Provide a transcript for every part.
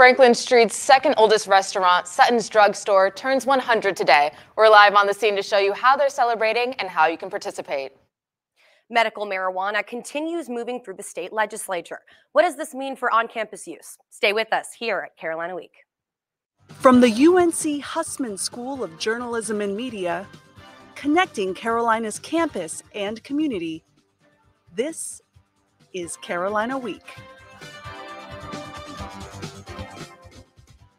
Franklin Street's second oldest restaurant, Suttons Drugstore, turns 100 today. We're live on the scene to show you how they're celebrating and how you can participate. Medical marijuana continues moving through the state legislature. What does this mean for on-campus use? Stay with us here at Carolina Week. From the UNC Hussman School of Journalism and Media, connecting Carolina's campus and community, this is Carolina Week.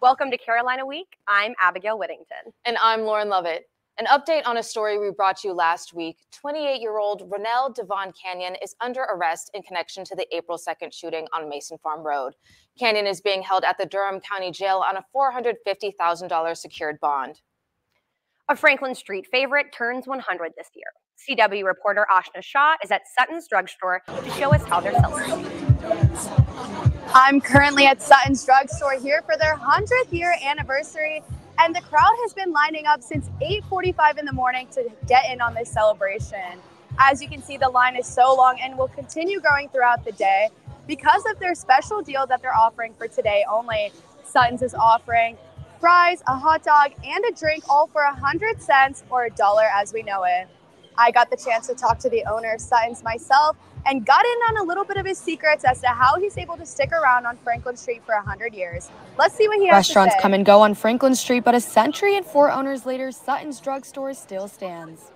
Welcome to Carolina Week. I'm Abigail Whittington. And I'm Lauren Lovett. An update on a story we brought you last week. 28-year-old Ronell Devon Canyon is under arrest in connection to the April 2nd shooting on Mason Farm Road. Canyon is being held at the Durham County Jail on a $450,000 secured bond. A Franklin Street favorite turns 100 this year. CW reporter Ashna Shah is at Suttons Drugstore to show us how they're celebrating. I'm currently at Suttons Drugstore here for their 100th year anniversary, and the crowd has been lining up since 8:45 in the morning to get in on this celebration. As you can see, the line is so long and will continue growing throughout the day. Because of their special deal that they're offering for today only, Suttons is offering fries, a hot dog, and a drink, all for 100 cents or $1 as we know it. I got the chance to talk to the owner of Suttons myself and got in on a little bit of his secrets as to how he's able to stick around on Franklin Street for 100 years. Let's see what he has to say. Restaurants come and go on Franklin Street, but a century and 4 owners later, Suttons Drugstore still stands.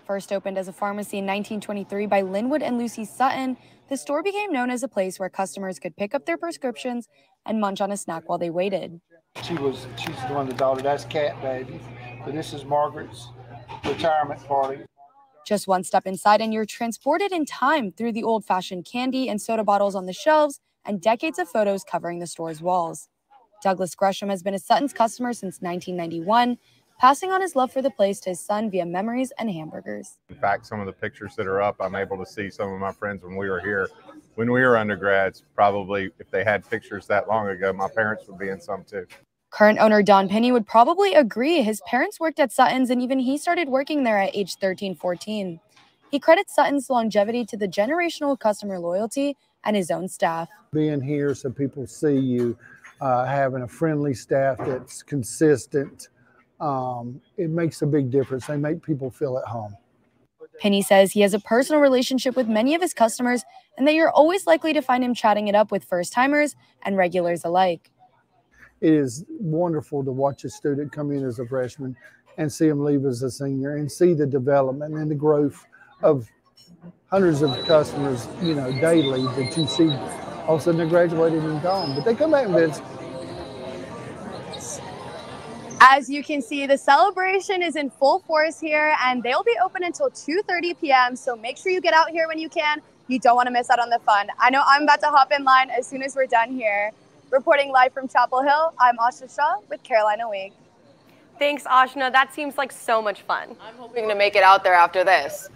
First opened as a pharmacy in 1923 by Linwood and Lucy Sutton, the store became known as a place where customers could pick up their prescriptions and munch on a snack while they waited. She's the one that daughter, that's Cat Baby. But this is Margaret's retirement party. Just one step inside and you're transported in time through the old-fashioned candy and soda bottles on the shelves and decades of photos covering the store's walls. Douglas Gresham has been a Suttons customer since 1991, passing on his love for the place to his son via memories and hamburgers. In fact, some of the pictures that are up, I'm able to see some of my friends when we were here, when we were undergrads. Probably if they had pictures that long ago, my parents would be in some too. Current owner Don Penny would probably agree. His parents worked at Suttons and even he started working there at age 13-14. He credits Suttons' longevity to the generational customer loyalty and his own staff. Being here so people see you, having a friendly staff that's consistent, it makes a big difference. They make people feel at home. Penny says he has a personal relationship with many of his customers and that you're always likely to find him chatting it up with first-timers and regulars alike. It is wonderful to watch a student come in as a freshman and see them leave as a senior and see the development and the growth of hundreds of customers, daily that you see. All of a sudden they're graduated and gone, but they come back and visit. As you can see, the celebration is in full force here, and they'll be open until 2:30 p.m. So make sure you get out here when you can. You don't want to miss out on the fun. I know I'm about to hop in line as soon as we're done here. Reporting live from Chapel Hill, I'm Ashna Shah with Carolina Week. Thanks, Ashna. That seems like so much fun. I'm hoping to make it out there after this.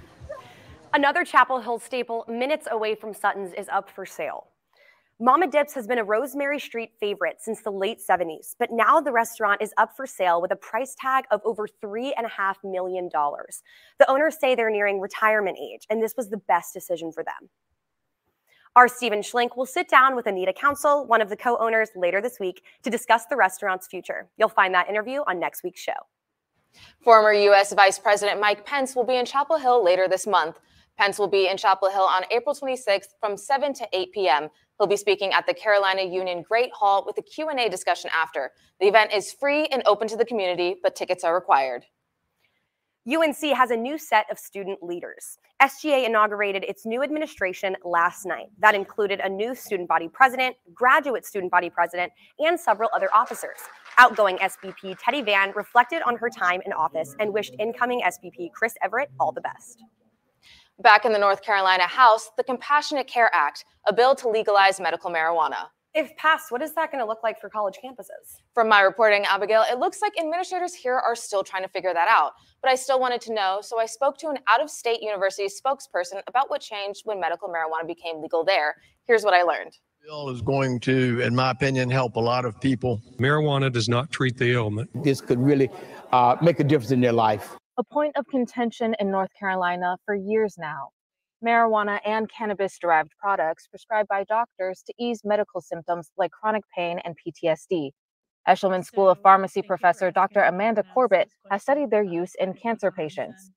Another Chapel Hill staple minutes away from Suttons is up for sale. Mama Dips has been a Rosemary Street favorite since the late 70s, but now the restaurant is up for sale with a price tag of over $3.5 million. The owners say they're nearing retirement age, and this was the best decision for them. Our Stephen Schlink will sit down with Anita Council, one of the co-owners, later this week to discuss the restaurant's future. You'll find that interview on next week's show. Former U.S. Vice President Mike Pence will be in Chapel Hill later this month. Pence will be in Chapel Hill on April 26th from 7 to 8 p.m. He'll be speaking at the Carolina Union Great Hall with a Q&A discussion after. The event is free and open to the community, but tickets are required. UNC has a new set of student leaders. SGA inaugurated its new administration last night. That included a new student body president, graduate student body president, and several other officers. Outgoing SBP Teddy Van reflected on her time in office and wished incoming SBP Chris Everett all the best. Back in the North Carolina House, the Compassionate Care Act, a bill to legalize medical marijuana. If passed, what is that going to look like for college campuses? From my reporting, Abigail, it looks like administrators here are still trying to figure that out. But I still wanted to know, so I spoke to an out-of-state university spokesperson about what changed when medical marijuana became legal there. Here's what I learned. The bill is going to, in my opinion, help a lot of people. Marijuana does not treat the ailment. This could really make a difference in their life. A point of contention in North Carolina for years now. marijuana and cannabis-derived products prescribed by doctors to ease medical symptoms like chronic pain and PTSD. Eshelman School of Pharmacy professor Dr. Amanda Corbett has studied their use in cancer patients.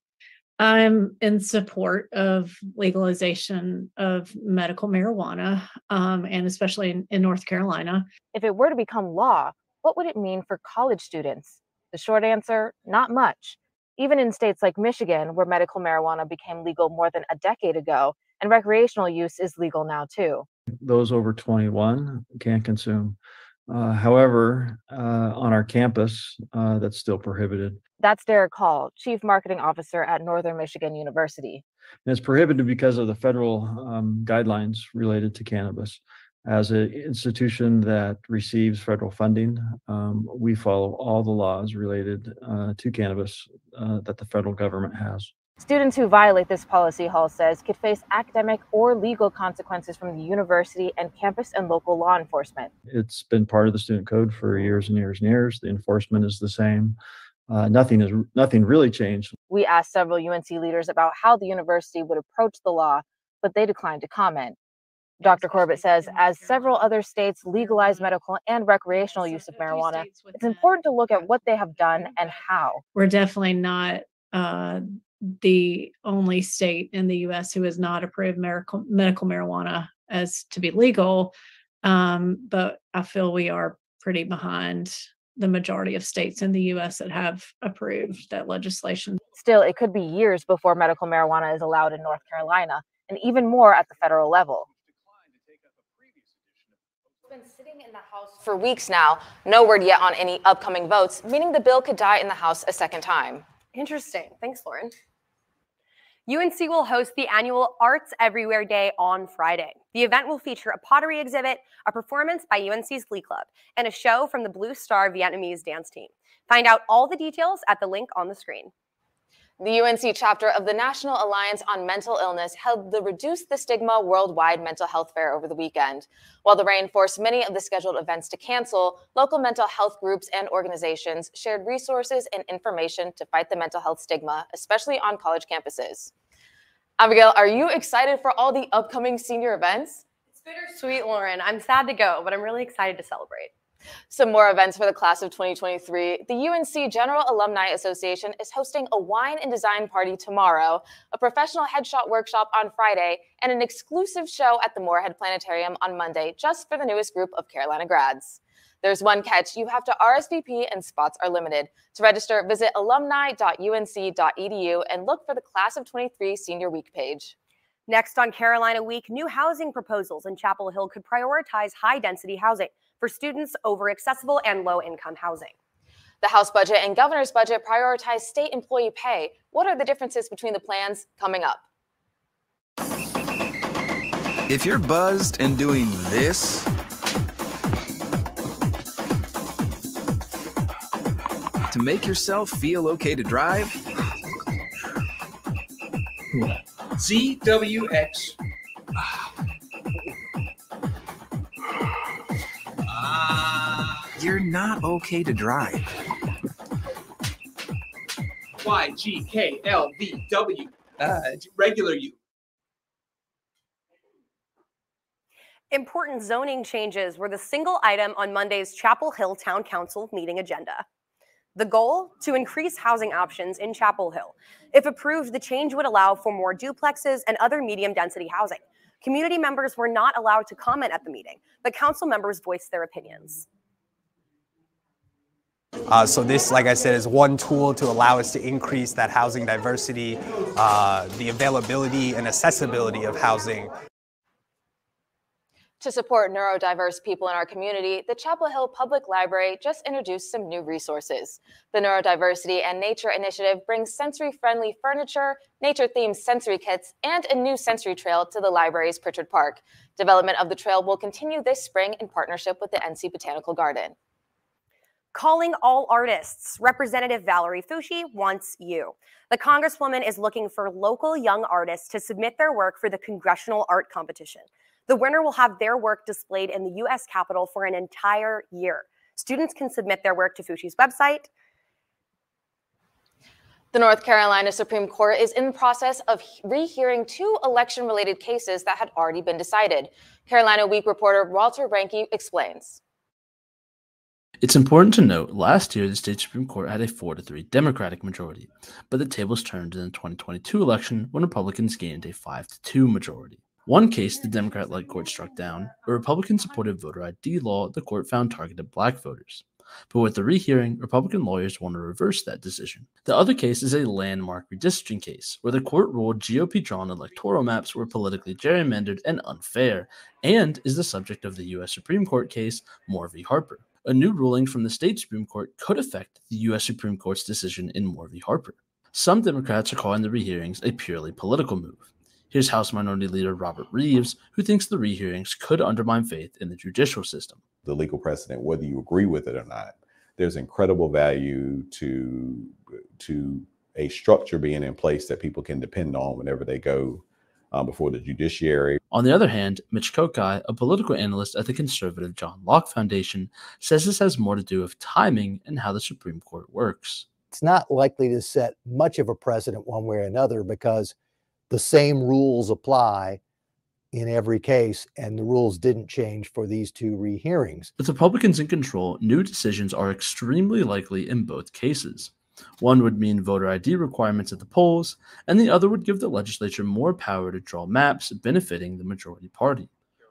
I'm in support of legalization of medical marijuana, and especially in North Carolina. If it were to become law, what would it mean for college students? The short answer, not much. Even in states like Michigan, where medical marijuana became legal more than a decade ago, and recreational use is legal now too. Those over 21 can consume. However, on our campus, that's still prohibited. That's Derek Hall, Chief Marketing Officer at Northern Michigan University. And it's prohibited because of the federal guidelines related to cannabis. As an institution that receives federal funding, we follow all the laws related to cannabis that the federal government has. Students who violate this policy, Hall says, could face academic or legal consequences from the university and campus and local law enforcement. It's been part of the student code for years and years and years. The enforcement is the same. Nothing really changed. We asked several UNC leaders about how the university would approach the law, but they declined to comment. Dr. Corbett says, as several other states legalize medical and recreational use of marijuana, it's important to look at what they have done and how. We're definitely not the only state in the U.S. who has not approved medical marijuana as to be legal, but I feel we are pretty behind the majority of states in the U.S. that have approved that legislation. Still, it could be years before medical marijuana is allowed in North Carolina, and even more at the federal level. It's been sitting in the House for weeks now. No word yet on any upcoming votes, meaning the bill could die in the House a second time. Interesting. Thanks, Lauren. UNC will host the annual Arts Everywhere Day on Friday. The event will feature a pottery exhibit, a performance by UNC's Glee Club, and a show from the Blue Star Vietnamese dance team. Find out all the details at the link on the screen. The UNC chapter of the National Alliance on Mental Illness held the Reduce the Stigma Worldwide Mental Health Fair over the weekend. While the rain forced many of the scheduled events to cancel, local mental health groups and organizations shared resources and information to fight the mental health stigma, especially on college campuses. Abigail, are you excited for all the upcoming senior events? It's bittersweet, Lauren. I'm sad to go, but I'm really excited to celebrate. Some more events for the class of 2023. The UNC General Alumni Association is hosting a wine and design party tomorrow, a professional headshot workshop on Friday, and an exclusive show at the Moorhead Planetarium on Monday, just for the newest group of Carolina grads. There's one catch: you have to RSVP and spots are limited. To register, visit alumni.unc.edu and look for the Class of 23 Senior Week page. Next on Carolina Week, new housing proposals in Chapel Hill could prioritize high-density housing for students over accessible and low-income housing. The House budget and governor's budget prioritize state employee pay. What are the differences between the plans? Coming up. If you're buzzed and doing this, to make yourself feel okay to drive, ZWX. You're not okay to drive. YGKLVW. Regular you. Important zoning changes were the single item on Monday's Chapel Hill Town Council meeting agenda. The goal? To increase housing options in Chapel Hill. If approved, the change would allow for more duplexes and other medium-density housing. Community members were not allowed to comment at the meeting, but council members voiced their opinions. So this, like I said, is one tool to allow us to increase that housing diversity, the availability and accessibility of housing. To support neurodiverse people in our community, the Chapel Hill Public Library just introduced some new resources. The Neurodiversity and Nature Initiative brings sensory-friendly furniture, nature-themed sensory kits, and a new sensory trail to the library's Pritchard Park. Development of the trail will continue this spring in partnership with the NC Botanical Garden. Calling all artists. Representative Valerie Foushee wants you. The Congresswoman is looking for local young artists to submit their work for the Congressional Art Competition. The winner will have their work displayed in the U.S. Capitol for an entire year. Students can submit their work to Foushee's website. The North Carolina Supreme Court is in the process of rehearing 2 election-related cases that had already been decided. Carolina Week reporter Walter Ranke explains. It's important to note, last year the state Supreme Court had a 4-3 Democratic majority, but the tables turned in the 2022 election when Republicans gained a 5-2 majority. One case the Democrat-led court struck down, a Republican-supported voter ID law the court found targeted black voters. But with the rehearing, Republican lawyers want to reverse that decision. The other case is a landmark redistricting case, where the court ruled GOP-drawn electoral maps were politically gerrymandered and unfair, and is the subject of the U.S. Supreme Court case Moore v. Harper. A new ruling from the state Supreme Court could affect the U.S. Supreme Court's decision in Moore v. Harper. Some Democrats are calling the rehearings a purely political move. Here's House Minority Leader Robert Reeves, who thinks the rehearings could undermine faith in the judicial system. The legal precedent, whether you agree with it or not, there's incredible value to a structure being in place that people can depend on whenever they go before the judiciary. On the other hand, Mitch Kokai, a political analyst at the conservative John Locke Foundation, says this has more to do with timing and how the Supreme Court works. It's not likely to set much of a precedent one way or another because the same rules apply in every case, and the rules didn't change for these 2 rehearings. With Republicans in control, new decisions are extremely likely in both cases. One would mean voter ID requirements at the polls, and the other would give the legislature more power to draw maps benefiting the majority party.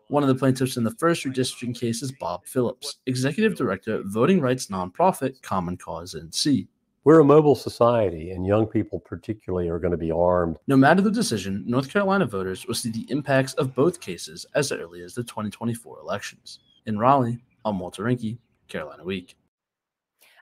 One of the plaintiffs in the first redistricting case is Bob Phillips, executive director of voting rights nonprofit Common Cause NC. We're a mobile society, and young people particularly are going to be armed. No matter the decision, North Carolina voters will see the impacts of both cases as early as the 2024 elections. In Raleigh, I'm Walter Ranke, Carolina Week.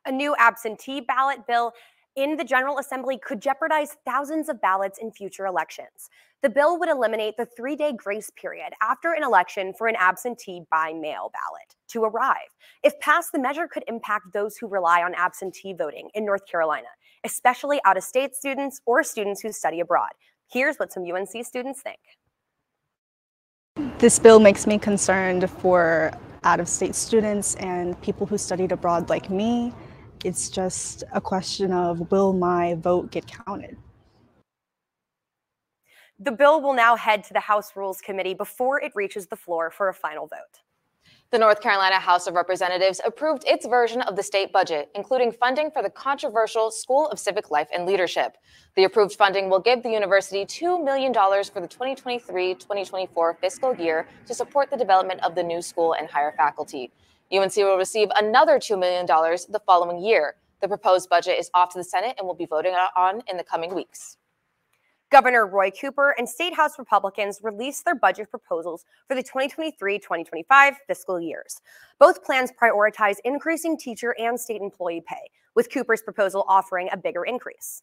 A new absentee ballot bill in the General Assembly could jeopardize thousands of ballots in future elections. The bill would eliminate the 3-day grace period after an election for an absentee by mail ballot to arrive. If passed, the measure could impact those who rely on absentee voting in North Carolina, especially out-of-state students or students who study abroad. Here's what some UNC students think. This bill makes me concerned for out-of-state students and people who studied abroad like me. It's just a question of, will my vote get counted? The bill will now head to the House Rules Committee before it reaches the floor for a final vote. The North Carolina House of Representatives approved its version of the state budget, including funding for the controversial School of Civic Life and Leadership. The approved funding will give the university $2 million for the 2023-2024 fiscal year to support the development of the new school and hire faculty. UNC will receive another $2 million the following year. The proposed budget is off to the Senate and will be voted on in the coming weeks. Governor Roy Cooper and State House Republicans released their budget proposals for the 2023-2025 fiscal years. Both plans prioritize increasing teacher and state employee pay, with Cooper's proposal offering a bigger increase.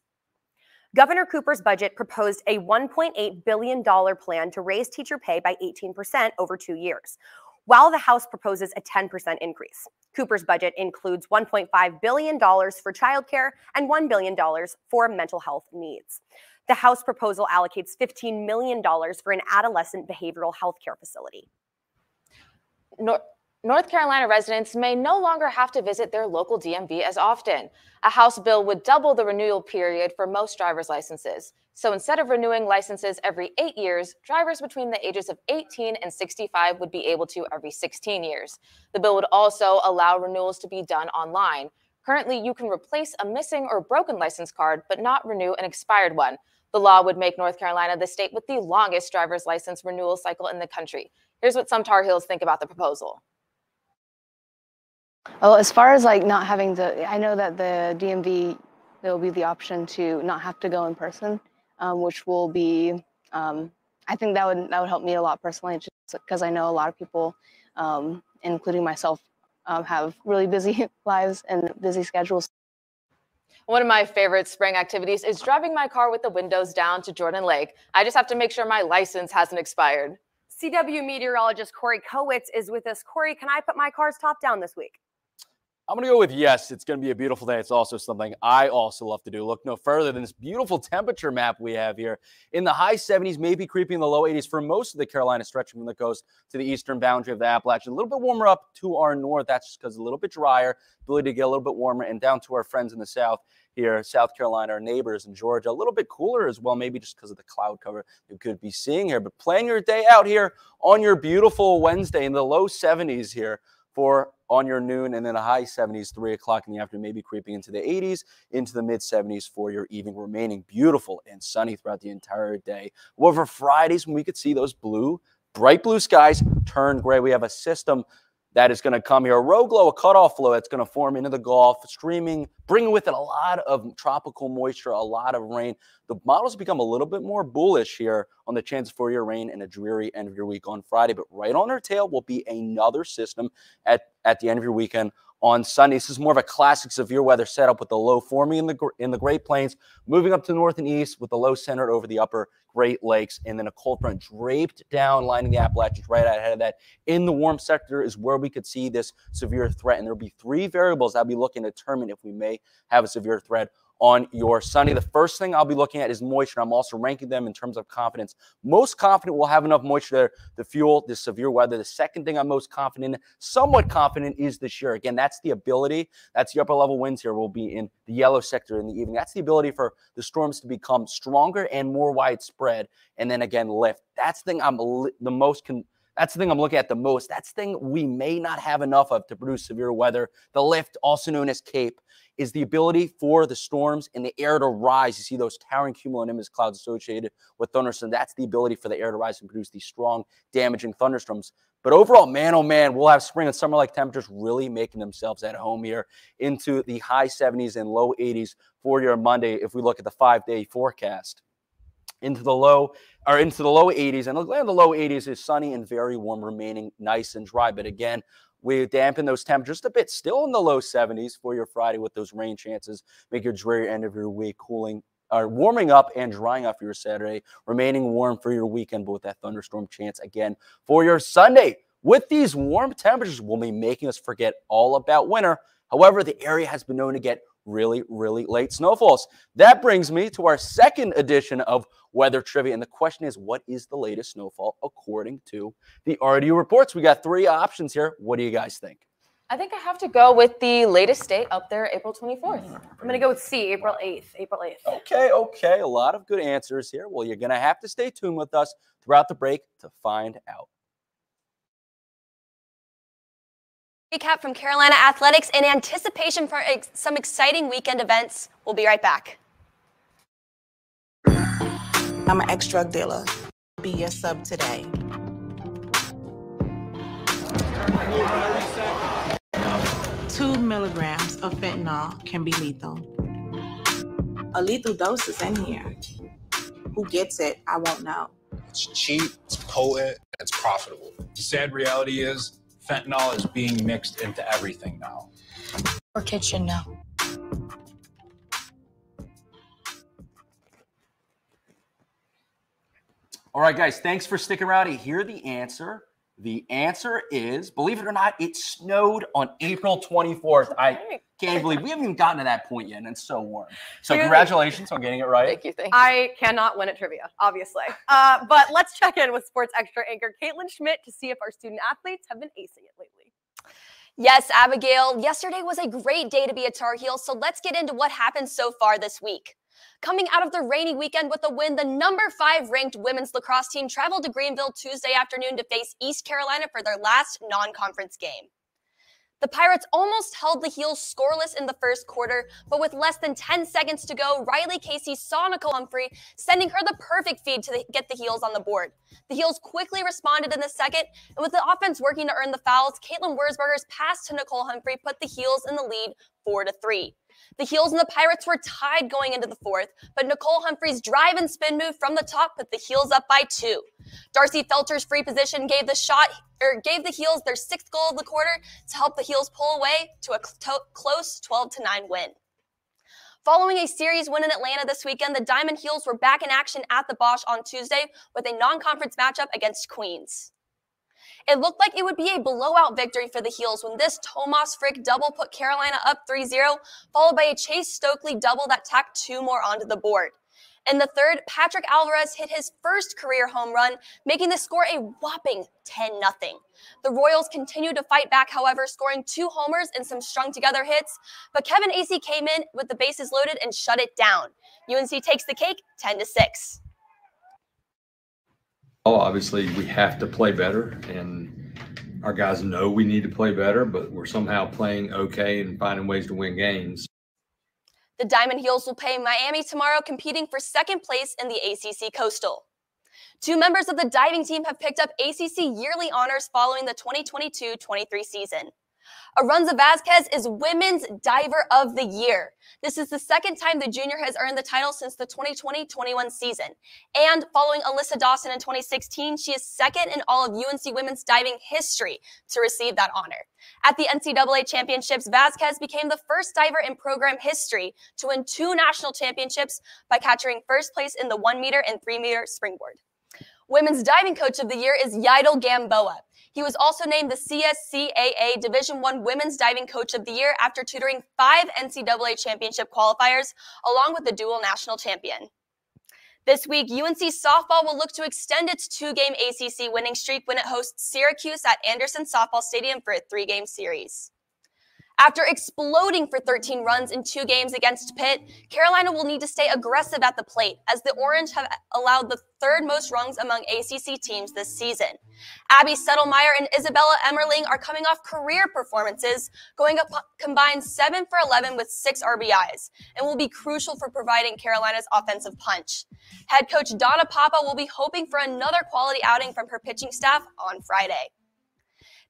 Governor Cooper's budget proposed a $1.8 billion plan to raise teacher pay by 18% over 2 years, while the House proposes a 10% increase. Cooper's budget includes $1.5 billion for childcare and $1 billion for mental health needs. The House proposal allocates $15 million for an adolescent behavioral health care facility. North Carolina residents may no longer have to visit their local DMV as often. A House bill would double the renewal period for most driver's licenses. So instead of renewing licenses every 8 years, drivers between the ages of 18 and 65 would be able to every 16 years. The bill would also allow renewals to be done online. Currently, you can replace a missing or broken license card, but not renew an expired one. The law would make North Carolina the state with the longest driver's license renewal cycle in the country. Here's what some Tar Heels think about the proposal. Well, as far as like not having to, I know that the DMV, there will be the option to not have to go in person, which will be, I think that would help me a lot personally, just because I know a lot of people, including myself, have really busy lives and busy schedules. One of my favorite spring activities is driving my car with the windows down to Jordan Lake. I just have to make sure my license hasn't expired. CW meteorologist Corey Kowitz is with us. Corey, can I put my car's top down this week? I'm going to go with yes. It's going to be a beautiful day. It's also something I also love to do. Look no further than this beautiful temperature map we have here. In the high 70s, maybe creeping in the low 80s for most of the Carolina, stretching from the coast to the eastern boundary of the Appalachians. A little bit warmer up to our north. That's just because it's a little bit drier, ability to get a little bit warmer, and down to our friends in the south here, South Carolina, our neighbors in Georgia, a little bit cooler as well, maybe just because of the cloud cover you could be seeing here. But playing your day out here on your beautiful Wednesday in the low 70s here for on your noon, and then a high 70s, 3 o'clock in the afternoon, maybe creeping into the 80s, into the mid 70s for your evening, remaining beautiful and sunny throughout the entire day. However, Fridays when we could see those bright blue skies turn gray, we have a system that is going to come here, a rogue low, a cutoff flow that's going to form into the Gulf, streaming, bringing with it a lot of tropical moisture, a lot of rain. The models become a little bit more bullish here on the chance for your rain and a dreary end of your week on Friday. But right on our tail will be another system at the end of your weekend on Sunday. This is more of a classic severe weather setup with the low forming in the Great Plains, moving up to the north and east with the low centered over the upper Great Lakes, and then a cold front draped down, lining the Appalachians right ahead of that. In the warm sector is where we could see this severe threat, and there'll be 3 variables I'll be looking to determine if we may have a severe threat on your Sunday. The first thing I'll be looking at is moisture. I'm also ranking them in terms of confidence. Most confident we'll have enough moisture there to fuel this severe weather. The second thing I'm most confident in, somewhat confident, is the shear. Again, that's the ability. That's the upper level winds here will be in the yellow sector in the evening. That's the ability for the storms to become stronger and more widespread, and then again lift. That's the thing that's the thing I'm looking at the most. That's the thing we may not have enough of to produce severe weather. The lift, also known as CAPE, is the ability for the storms and the air to rise. You see those towering cumulonimbus clouds associated with thunderstorms. That's the ability for the air to rise and produce these strong, damaging thunderstorms. But overall, man, oh man, we'll have spring and summer-like temperatures really making themselves at home here into the high 70s and low 80s for your Monday if we look at the 5-day forecast. Into the low 80s, and the low 80s is sunny and very warm, remaining nice and dry. But again, we dampen those temperatures a bit, still in the low 70s for your Friday with those rain chances. Make your dreary end of your week warming up and drying up for your Saturday, remaining warm for your weekend, but with that thunderstorm chance again for your Sunday. With these warm temperatures, will be making us forget all about winter. However, the area has been known to get really, really late snowfalls. That brings me to our second edition of Weather Trivia. And the question is, what is the latest snowfall according to the RDU reports? We got 3 options here. What do you guys think? I think I have to go with the latest date up there, April 24th. I'm going to go with C, April 8th. Okay. A lot of good answers here. Well, you're going to have to stay tuned with us throughout the break to find out. Recap from Carolina Athletics in anticipation for some exciting weekend events. We'll be right back. I'm an ex-drug dealer. Be your sub today. Two milligrams of fentanyl can be lethal. A lethal dose is in here. Who gets it, I won't know. It's cheap, it's potent, it's profitable. The sad reality is fentanyl is being mixed into everything now. Or kids should know. All right, guys, thanks for sticking around to hear the answer. The answer is, believe it or not, it snowed on April 24th. I can't believe we haven't even gotten to that point yet, and it's so warm. So congratulations on getting it right. Thank you. I cannot win at trivia, obviously. But let's check in with Sports Extra anchor Caitlin Schmidt to see if our student athletes have been acing it lately. Yes, Abigail, yesterday was a great day to be a Tar Heel, so let's get into what happened so far this week. Coming out of the rainy weekend with a win, the number 5 ranked women's lacrosse team traveled to Greenville Tuesday afternoon to face East Carolina for their last non-conference game. The Pirates almost held the Heels scoreless in the first quarter, but with less than 10 seconds to go, Riley Casey saw Nicole Humphrey, sending her the perfect feed to get the Heels on the board. The Heels quickly responded in the second, and with the offense working to earn the fouls, Caitlin Wurzberger's pass to Nicole Humphrey put the Heels in the lead 4-3. The Heels and the Pirates were tied going into the fourth, but Nicole Humphrey's drive and spin move from the top put the Heels up by 2. Darcy Felter's free position gave the Heels their 6th goal of the quarter to help the Heels pull away to a close 12-9 win. Following a series win in Atlanta this weekend, the Diamond Heels were back in action at the Bosch on Tuesday with a non-conference matchup against Queens. It looked like it would be a blowout victory for the Heels when this Tomas Frick double put Carolina up 3-0, followed by a Chase Stokely double that tacked 2 more onto the board. In the third, Patrick Alvarez hit his first career home run, making the score a whopping 10-0. The Royals continued to fight back, however, scoring 2 homers and some strung-together hits, but Kevin Acee came in with the bases loaded and shut it down. UNC takes the cake 10-6. Oh, obviously, we have to play better, and our guys know we need to play better, but we're somehow playing okay and finding ways to win games. The Diamond Heels will play Miami tomorrow, competing for second place in the ACC Coastal. 2 members of the diving team have picked up ACC yearly honors following the 2022-23 season. Aranza Vazquez is Women's Diver of the Year. This is the second time the junior has earned the title since the 2020-21 season. And following Alyssa Dawson in 2016, she is second in all of UNC women's diving history to receive that honor. At the NCAA Championships, Vazquez became the first diver in program history to win 2 national championships by capturing first place in the 1-meter and 3-meter springboard. Women's Diving Coach of the Year is Yidel Gamboa. He was also named the CSCAA Division I Women's Diving Coach of the Year after tutoring 5 NCAA championship qualifiers, along with the dual national champion. This week, UNC softball will look to extend its 2-game ACC winning streak when it hosts Syracuse at Anderson Softball Stadium for a 3-game series. After exploding for 13 runs in 2 games against Pitt, Carolina will need to stay aggressive at the plate, as the Orange have allowed the 3rd most runs among ACC teams this season. Abby Settlemeyer and Isabella Emmerling are coming off career performances, going up combined 7 for 11 with 6 RBIs, and will be crucial for providing Carolina's offensive punch. Head coach Donna Papa will be hoping for another quality outing from her pitching staff on Friday.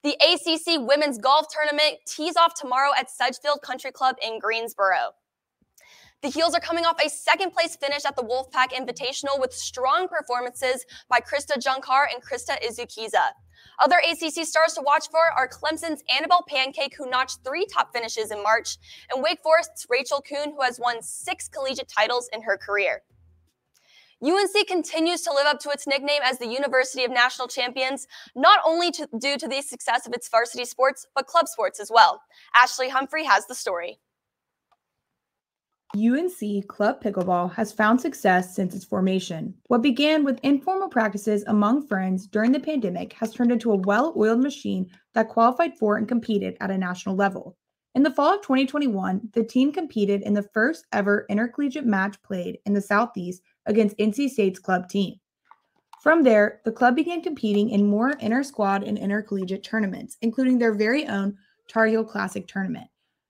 The ACC Women's Golf Tournament tees off tomorrow at Sedgefield Country Club in Greensboro. The Heels are coming off a 2nd-place finish at the Wolfpack Invitational with strong performances by Krista Junkar and Krista Izukiza. Other ACC stars to watch for are Clemson's Annabelle Pancake, who notched 3 top finishes in March, and Wake Forest's Rachel Kuhn, who has won 6 collegiate titles in her career. UNC continues to live up to its nickname as the University of National Champions, not only due to the success of its varsity sports, but club sports as well. Ashley Humphrey has the story. UNC Club Pickleball has found success since its formation. What began with informal practices among friends during the pandemic has turned into a well-oiled machine that qualified for and competed at a national level. In the fall of 2021, the team competed in the first ever intercollegiate match played in the Southeast against NC State's club team. From there, the club began competing in more inter-squad and intercollegiate tournaments, including their very own Tar Heel Classic tournament.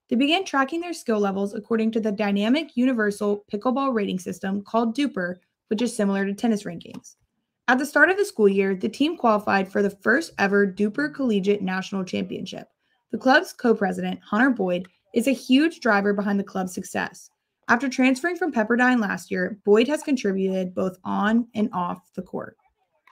They began tracking their skill levels according to the dynamic universal pickleball rating system called DUPR, which is similar to tennis rankings. At the start of the school year, the team qualified for the first ever DUPR Collegiate National Championship. The club's co-president, Hunter Boyd, is a huge driver behind the club's success. After transferring from Pepperdine last year, Boyd has contributed both on and off the court.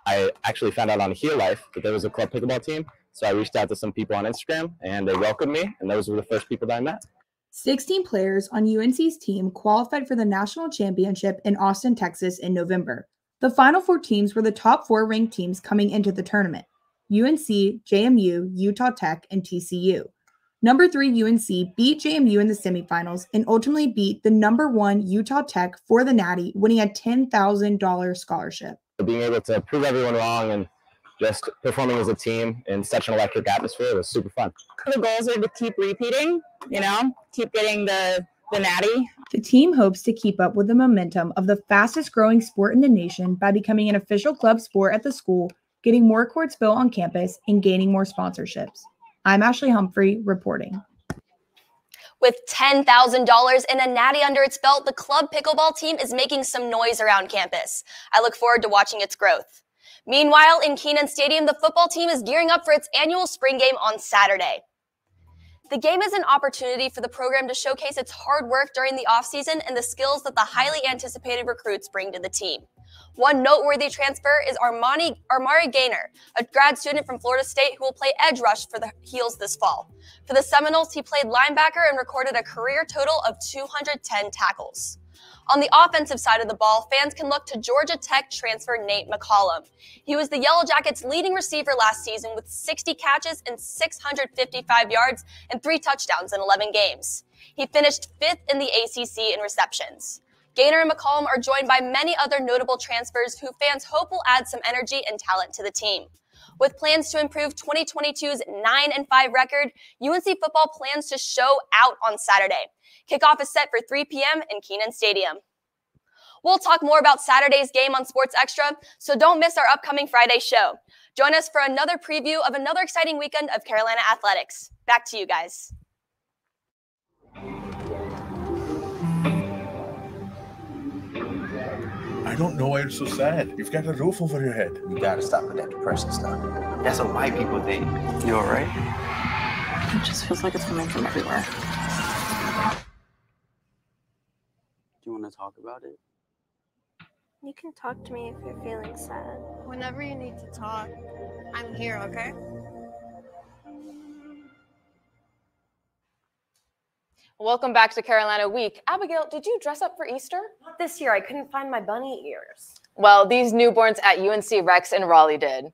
I actually found out on Heel Life that there was a club pickleball team, so I reached out to some people on Instagram, and they welcomed me, and those were the first people that I met. 16 players on UNC's team qualified for the national championship in Austin, Texas in November. The final 4 teams were the top 4 ranked teams coming into the tournament: UNC, JMU, Utah Tech, and TCU. Number 3 UNC beat JMU in the semifinals and ultimately beat the number 1 Utah Tech for the Natty, winning a $10,000 scholarship. Being able to prove everyone wrong and just performing as a team in such an electric atmosphere was super fun. The goals are to keep repeating, keep getting the Natty. The team hopes to keep up with the momentum of the fastest growing sport in the nation by becoming an official club sport at the school, getting more courts built on campus, and gaining more sponsorships. I'm Ashley Humphrey reporting. With $10,000 and a natty under its belt, the club pickleball team is making some noise around campus. I look forward to watching its growth. Meanwhile, in Kenan Stadium, the football team is gearing up for its annual spring game on Saturday. The game is an opportunity for the program to showcase its hard work during the offseason and the skills that the highly anticipated recruits bring to the team. One noteworthy transfer is Armari Gaynor, a grad student from Florida State who will play edge rush for the Heels this fall. For the Seminoles, he played linebacker and recorded a career total of 210 tackles. On the offensive side of the ball, fans can look to Georgia Tech transfer Nate McCollum. He was the Yellow Jackets' leading receiver last season with 60 catches and 655 yards and 3 touchdowns in 11 games. He finished 5th in the ACC in receptions. Gaynor and McCollum are joined by many other notable transfers who fans hope will add some energy and talent to the team. With plans to improve 2022's 9-5 record, UNC football plans to show out on Saturday. Kickoff is set for 3 p.m. in Kenan Stadium. We'll talk more about Saturday's game on Sports Extra, so don't miss our upcoming Friday show. Join us for another preview of another exciting weekend of Carolina athletics. Back to you guys. I don't know why you're so sad. You've got a roof over your head. You gotta stop with that depression stuff. That's what white people think. You all right? It just feels like it's coming from everywhere. Do you want to talk about it? You can talk to me if you're feeling sad. Whenever you need to talk, I'm here, okay? Welcome back to Carolina Week. Abigail, did you dress up for Easter? Not this year. I couldn't find my bunny ears. Well, these newborns at UNC Rex in Raleigh did.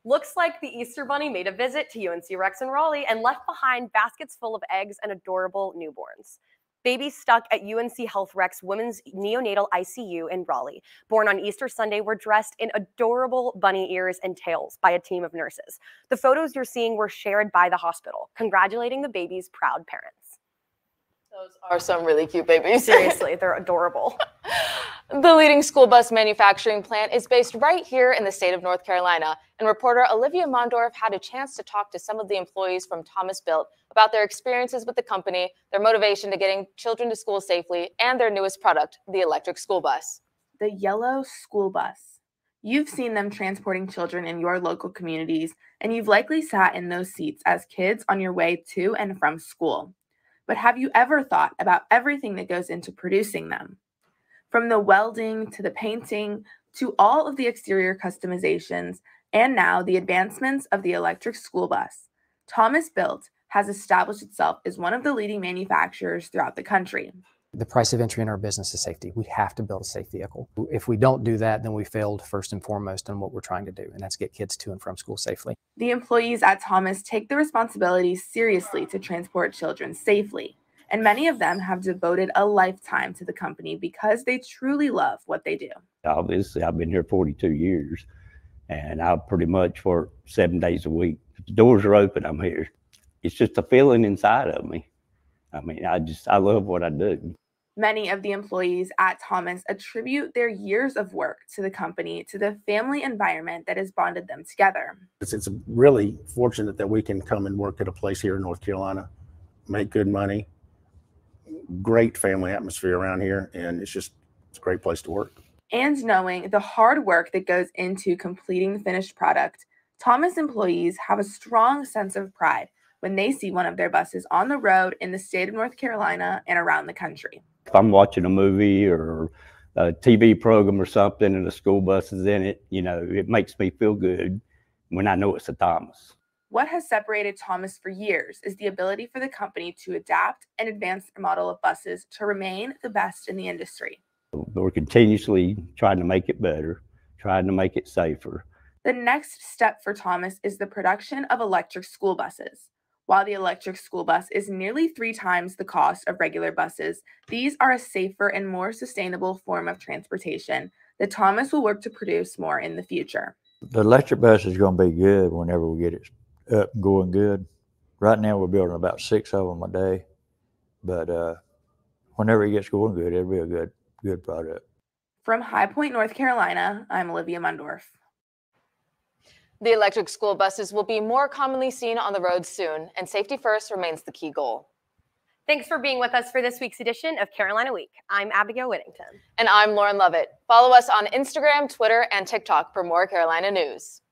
Looks like the Easter Bunny made a visit to UNC Rex in Raleigh and left behind baskets full of eggs and adorable newborns. Babies stuck at UNC Health Rex Women's Neonatal ICU in Raleigh, born on Easter Sunday, were dressed in adorable bunny ears and tails by a team of nurses. The photos you're seeing were shared by the hospital, congratulating the baby's proud parents. Those are some really cute babies. Seriously, they're adorable. The leading school bus manufacturing plant is based right here in the state of North Carolina, and reporter Olivia Mondorf had a chance to talk to some of the employees from Thomas Built about their experiences with the company, their motivation to getting children to school safely, and their newest product, the electric school bus. The yellow school bus. You've seen them transporting children in your local communities, and you've likely sat in those seats as kids on your way to and from school. But have you ever thought about everything that goes into producing them? From the welding to the painting to all of the exterior customizations, and now the advancements of the electric school bus, Thomas Built has established itself as one of the leading manufacturers throughout the country. The price of entry in our business is safety. We have to build a safe vehicle. If we don't do that, then we failed first and foremost in what we're trying to do, and that's get kids to and from school safely. The employees at Thomas take the responsibility seriously to transport children safely, and many of them have devoted a lifetime to the company because they truly love what they do. Obviously, I've been here 42 years, and I pretty much work 7 days a week. If the doors are open, I'm here. It's just a feeling inside of me. I mean, I love what I do. Many of the employees at Thomas attribute their years of work to the company, to the family environment that has bonded them together. It's really fortunate that we can come and work at a place here in North Carolina, make good money, great family atmosphere around here, and it's a great place to work. And knowing the hard work that goes into completing the finished product, Thomas employees have a strong sense of pride when they see one of their buses on the road in the state of North Carolina and around the country. If I'm watching a movie or a TV program or something and the school bus is in it, it makes me feel good when I know it's a Thomas. What has separated Thomas for years is the ability for the company to adapt and advance their model of buses to remain the best in the industry. We're continuously trying to make it better, trying to make it safer. The next step for Thomas is the production of electric school buses. While the electric school bus is nearly 3 times the cost of regular buses, these are a safer and more sustainable form of transportation that Thomas will work to produce more in the future. The electric bus is going to be good whenever we get it up and going good. Right now we're building about 6 of them a day, but whenever it gets going good, it'll be a good product. From High Point, North Carolina, I'm Olivia Mondorf. The electric school buses will be more commonly seen on the roads soon, and safety first remains the key goal. Thanks for being with us for this week's edition of Carolina Week. I'm Abigail Whittington. And I'm Lauren Lovett. Follow us on Instagram, Twitter, and TikTok for more Carolina news.